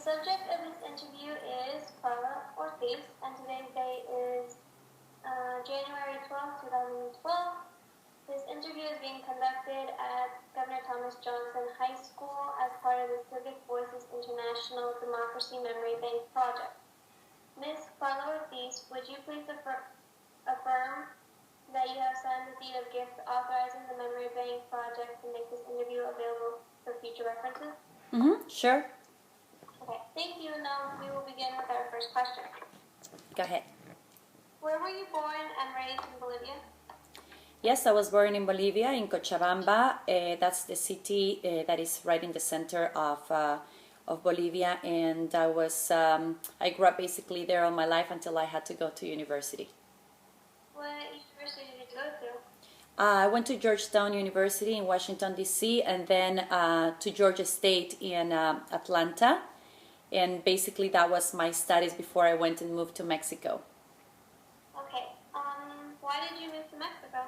subject of this interview is Carla Ortiz, and today's date is January 12th, 2012. This interview is being conducted at Governor Thomas Johnson High School as part of the Civic Voices International Democracy Memory Bank project. Ms. Carla Ortiz, would you please affirm that you have signed the deed of gift authorizing the Memory Bank project to make this interview available for future references? Sure. Okay, thank you. Now we will begin with our first question. Go ahead. Where were you born and raised in Bolivia? Yes, I was born in Bolivia, in Cochabamba. That's the city that is right in the center of Bolivia, and I grew up basically there all my life until I had to go to university. What university did you go to? I went to Georgetown University in Washington, D.C., and then to Georgia State in Atlanta. And basically that was my studies before I went and moved to Mexico. Okay. Why did you move to Mexico?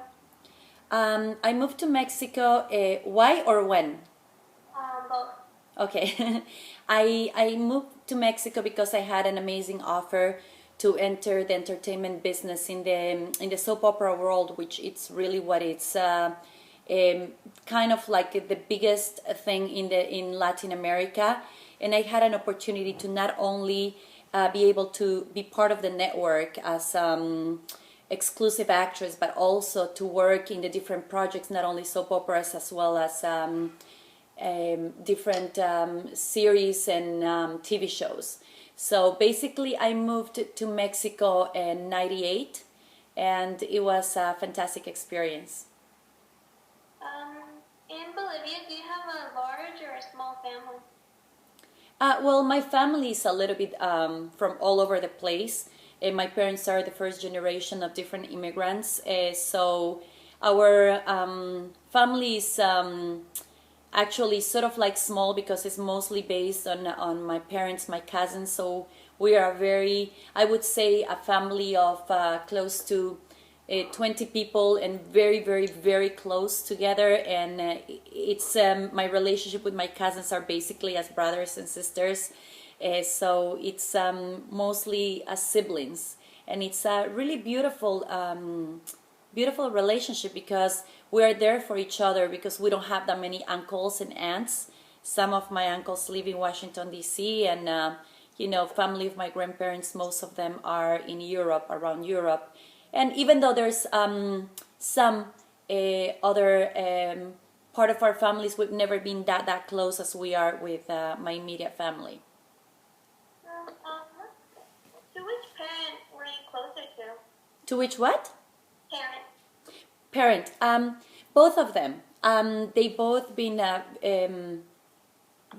I moved to Mexico. Why or when? Both. Okay. I moved to Mexico because I had an amazing offer to enter the entertainment business in the soap opera world, which it's really what it's kind of like the biggest thing in Latin America. And I had an opportunity to not only be able to be part of the network as exclusive actress, but also to work in the different projects, not only soap operas as well as different series and TV shows. So basically I moved to Mexico in '98, and it was a fantastic experience. In Bolivia, do you have a large or a small family? Well, my family is a little bit from all over the place. My parents are the first generation of different immigrants. So our family is actually sort of like small because it's mostly based on my parents, my cousins. So we are I would say a family of close to 20 people, and very, very, very close together. And it's my relationship with my cousins are basically as brothers and sisters. So it's mostly as siblings, and it's a really beautiful beautiful relationship because we are there for each other, because we don't have that many uncles and aunts. Some of my uncles live in Washington, D.C., and family of my grandparents, most of them are in Europe, around Europe. And even though there's some other part of our families, we've never been that close as we are with my immediate family. To which parent were you closer to? To which what? Parent. Both of them. They both been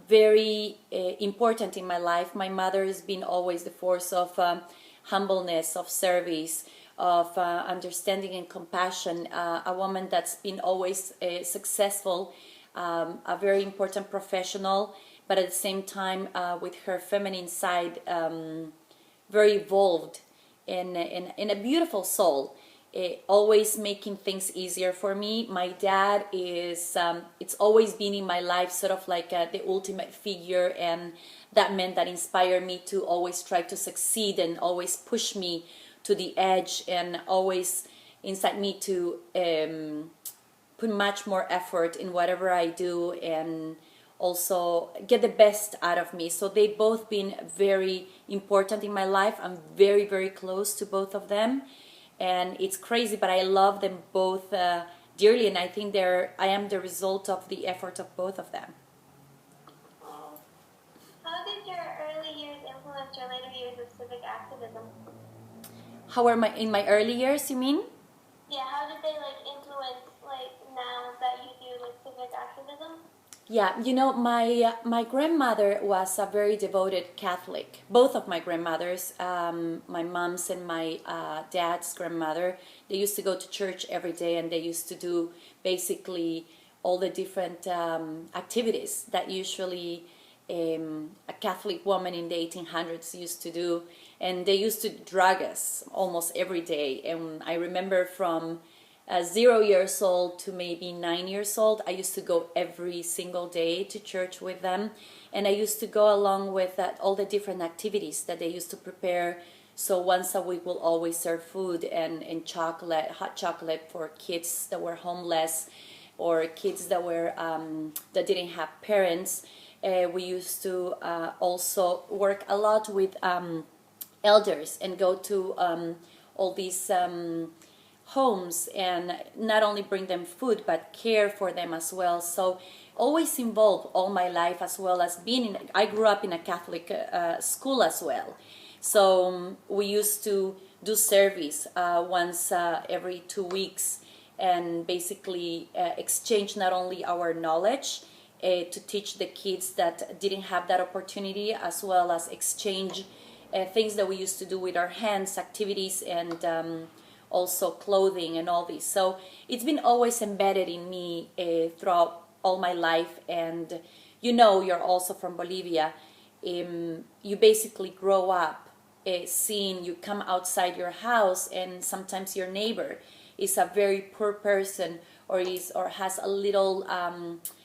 very important in my life. My mother has been always the force of humbleness, of service, of understanding and compassion, a woman that's been always successful, a very important professional, but at the same time with her feminine side, very evolved and a beautiful soul, always making things easier for me. My dad is, it's always been in my life sort of like the ultimate figure, and that meant that inspired me to always try to succeed and always push me to the edge, and always incite me to put much more effort in whatever I do and also get the best out of me. So they've both been very important in my life. I'm very, very close to both of them, and it's crazy, but I love them both dearly, and I think I am the result of the effort of both of them. How did your early years influence your later years of civic activism? How are in my early years, you mean? Yeah, how did they influence now that you do civic activism? Yeah, my grandmother was a very devoted Catholic. Both of my grandmothers, my mom's and my dad's grandmother, they used to go to church every day, and they used to do basically all the different activities that usually a Catholic woman in the 1800s used to do. And they used to drug us almost every day. And I remember from 0 years old to maybe 9 years old. I used to go every single day to church with them, and I used to go along with all the different activities that they used to prepare. So once a week we'll always serve food and chocolate, hot chocolate for kids that were homeless or kids that were that didn't have parents. We used to also work a lot with elders and go to all these homes and not only bring them food but care for them as well. So always involved all my life, as well as I grew up in a Catholic school as well. So we used to do service once every 2 weeks, and basically exchange not only our knowledge to teach the kids that didn't have that opportunity, as well as exchange things that we used to do with our hands, activities, and also clothing and all this. So it's been always embedded in me throughout all my life. And you're also from Bolivia. You basically grow up seeing, you come outside your house and sometimes your neighbor is a very poor person, or has a little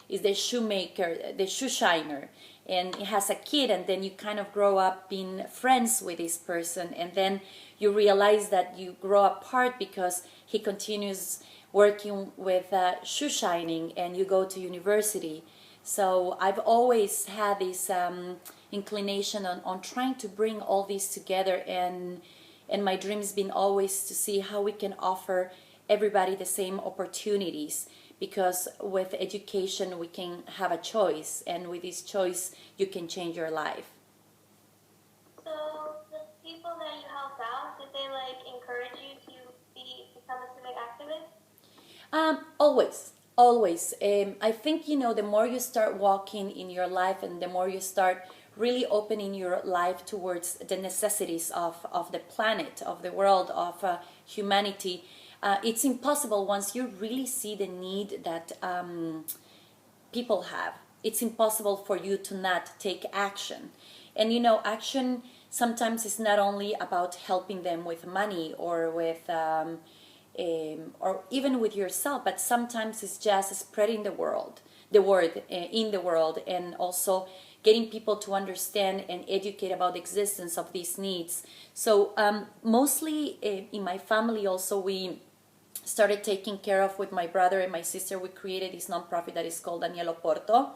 is the shoemaker, the shoe shiner, and he has a kid, and then you kind of grow up being friends with this person, and then you realize that you grow apart because he continues working with shoe shining and you go to university. So I've always had this inclination on trying to bring all these together, and my dream's been always to see how we can offer everybody the same opportunities, because with education we can have a choice, and with this choice you can change your life. So the people that you helped out, did they encourage you to become a civic activist? Always. I think the more you start walking in your life, and the more you start really opening your life towards the necessities of the planet, of the world, of humanity, it's impossible once you really see the need that people have. It's impossible for you to not take action. And action sometimes is not only about helping them with money or with or even with yourself, but sometimes it's just spreading the word in the world, and also getting people to understand and educate about the existence of these needs. So mostly in my family also, we started taking care of, with my brother and my sister, we created this nonprofit that is called Daniel Oporto.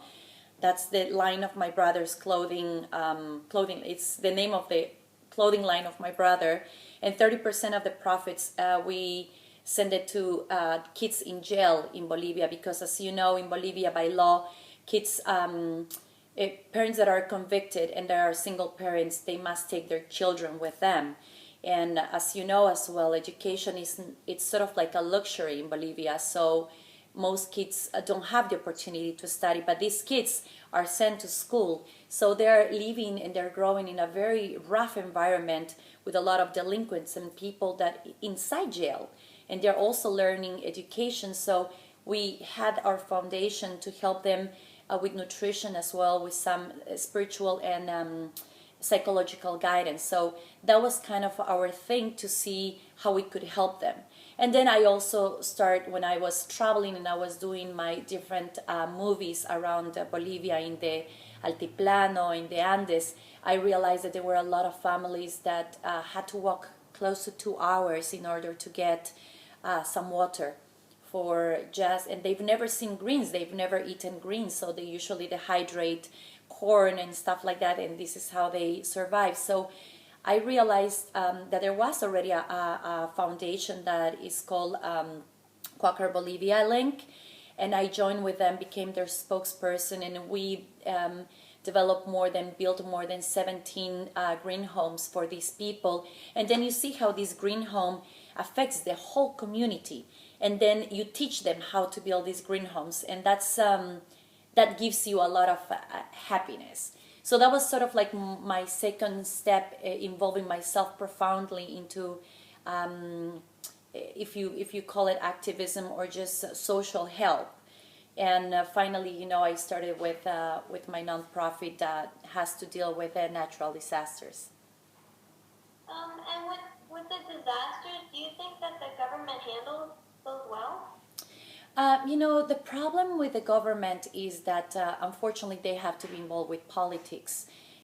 That's the line of my brother's clothing. It's the name of the clothing line of my brother. And 30% of the profits we send it to kids in jail in Bolivia, because as you know, in Bolivia by law, kids, parents that are convicted and that are single parents, they must take their children with them. And as you know as well, education it's sort of like a luxury in Bolivia. So most kids don't have the opportunity to study, but these kids are sent to school. So they're living and they're growing in a very rough environment with a lot of delinquents and people that inside jail. And they're also learning education. So we had our foundation to help them with nutrition as well, with some spiritual and psychological guidance. So that was kind of our thing, to see how we could help them. And then I also when I was traveling and I was doing my different movies around Bolivia, in the Altiplano, in the Andes, I realized that there were a lot of families that had to walk close to 2 hours in order to get some water and they've never seen greens, they've never eaten greens, so they usually dehydrate corn and stuff like that, and this is how they survive. So I realized that there was already a foundation that is called Quaker Bolivia Link, and I joined with them, became their spokesperson, and we built more than 17 green homes for these people. And then you see how this green home affects the whole community, and then you teach them how to build these green homes, and that gives you a lot of happiness. So that was sort of like my second step, involving myself profoundly into, if you call it activism or just social help. And finally, I started with my nonprofit that has to deal with natural disasters. And with the disasters, do you think that the government handles goes well? The problem with the government is that unfortunately they have to be involved with politics.